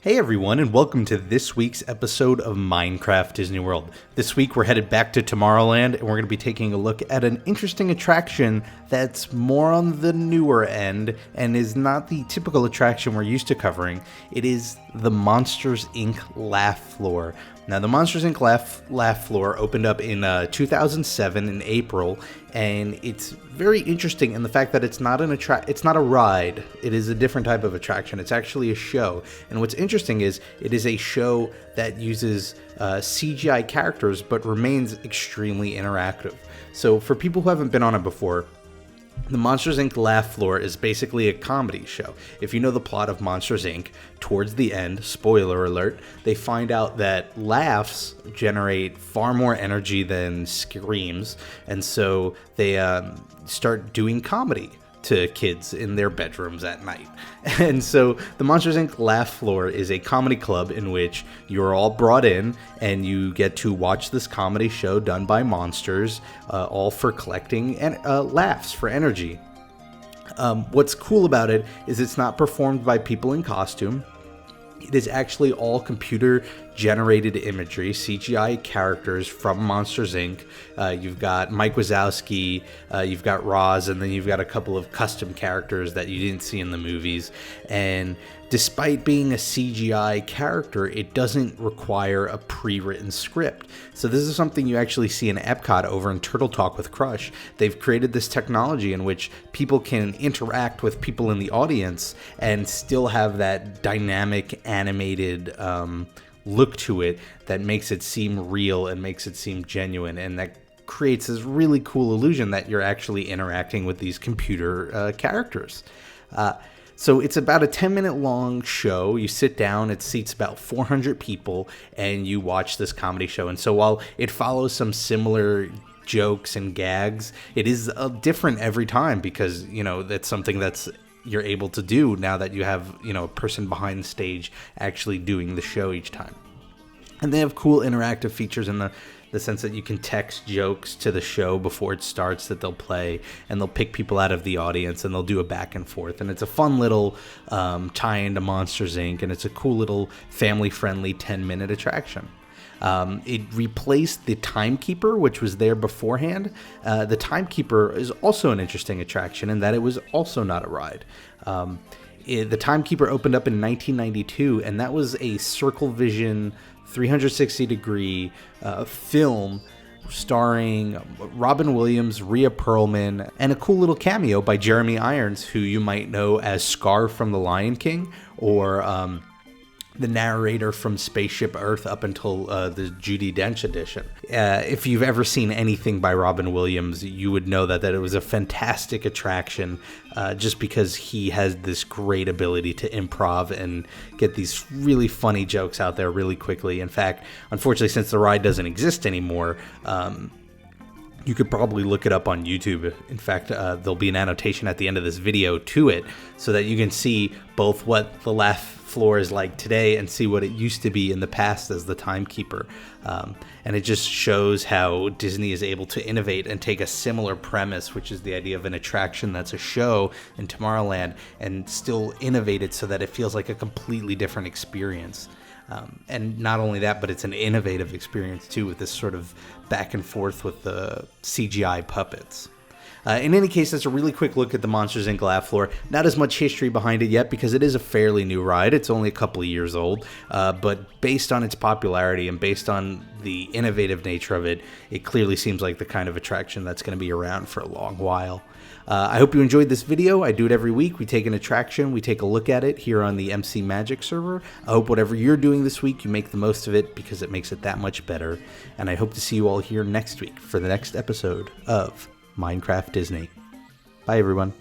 Hey everyone, and welcome to this week's episode of Minecraft Disney World. This week we're headed back to Tomorrowland, and we're going to be taking a look at an interesting attraction that's more on the newer end and is not the typical attraction we're used to covering. It is the Monsters, Inc. Laugh Floor. Now, the Monsters, Inc. Laugh Floor opened up in 2007 in April, and it's very interesting in the fact that it's not a ride. It is a different type of attraction. It's actually a show. And what's interesting is it is a show that uses CGI characters but remains extremely interactive. So for people who haven't been on it before, the Monsters, Inc. Laugh Floor is basically a comedy show. If you know the plot of Monsters, Inc., towards the end, spoiler alert, they find out that laughs generate far more energy than screams, and so they start doing comedy to kids in their bedrooms at night. And so the Monsters, Inc. Laugh Floor is a comedy club in which you're all brought in and you get to watch this comedy show done by monsters, all for collecting laughs for energy. What's cool about it is it's not performed by people in costume. It is actually all computer-generated imagery, CGI characters from Monsters, Inc. You've got Mike Wazowski, you've got Roz, and then you've got a couple of custom characters that you didn't see in the movies. And despite being a CGI character, it doesn't require a pre-written script. So this is something you actually see in Epcot over in Turtle Talk with Crush. They've created this technology in which people can interact with people in the audience and still have that dynamic, animated look to it that makes it seem real and makes it seem genuine, and that creates this really cool illusion that you're actually interacting with these computer characters. So it's about a 10-minute long show. You sit down, it seats about 400 people, and you watch this comedy show. And so while it follows some similar jokes and gags, it is different every time because, that's something that's you're able to do now that you have, a person behind the stage actually doing the show each time. And they have cool interactive features in the sense that you can text jokes to the show before it starts that they'll play, and they'll pick people out of the audience and they'll do a back and forth. And it's a fun little tie-in to Monsters, Inc., and it's a cool little family-friendly 10-minute attraction. It replaced the Timekeeper, which was there beforehand. The Timekeeper is also an interesting attraction in that it was also not a ride. The Timekeeper opened up in 1992, and that was a Circle Vision 360-degree film starring Robin Williams, Rhea Perlman, and a cool little cameo by Jeremy Irons, who you might know as Scar from The Lion King, or the narrator from Spaceship Earth up until the Judi Dench edition. If you've ever seen anything by Robin Williams, you would know that it was a fantastic attraction just because he has this great ability to improv and get these really funny jokes out there really quickly. In fact, unfortunately, since the ride doesn't exist anymore, you could probably look it up on YouTube. In fact, there'll be an annotation at the end of this video to it so that you can see both what the Laugh Floor is like today and see what it used to be in the past as the Timekeeper. And it just shows how Disney is able to innovate and take a similar premise, which is the idea of an attraction that's a show in Tomorrowland, and still innovate it so that it feels like a completely different experience. And not only that, but it's an innovative experience too, with this sort of back and forth with the CGI puppets. In any case, that's a really quick look at the Monsters, Inc. Laugh Floor. Not as much history behind it yet because it is a fairly new ride. It's only a couple of years old. But based on its popularity and based on the innovative nature of it, it clearly seems like the kind of attraction that's going to be around for a long while. I hope you enjoyed this video. I do it every week. We take an attraction, we take a look at it here on the MC Magic server. I hope whatever you're doing this week, you make the most of it because it makes it that much better. And I hope to see you all here next week for the next episode of Minecraft Disney. Bye, everyone.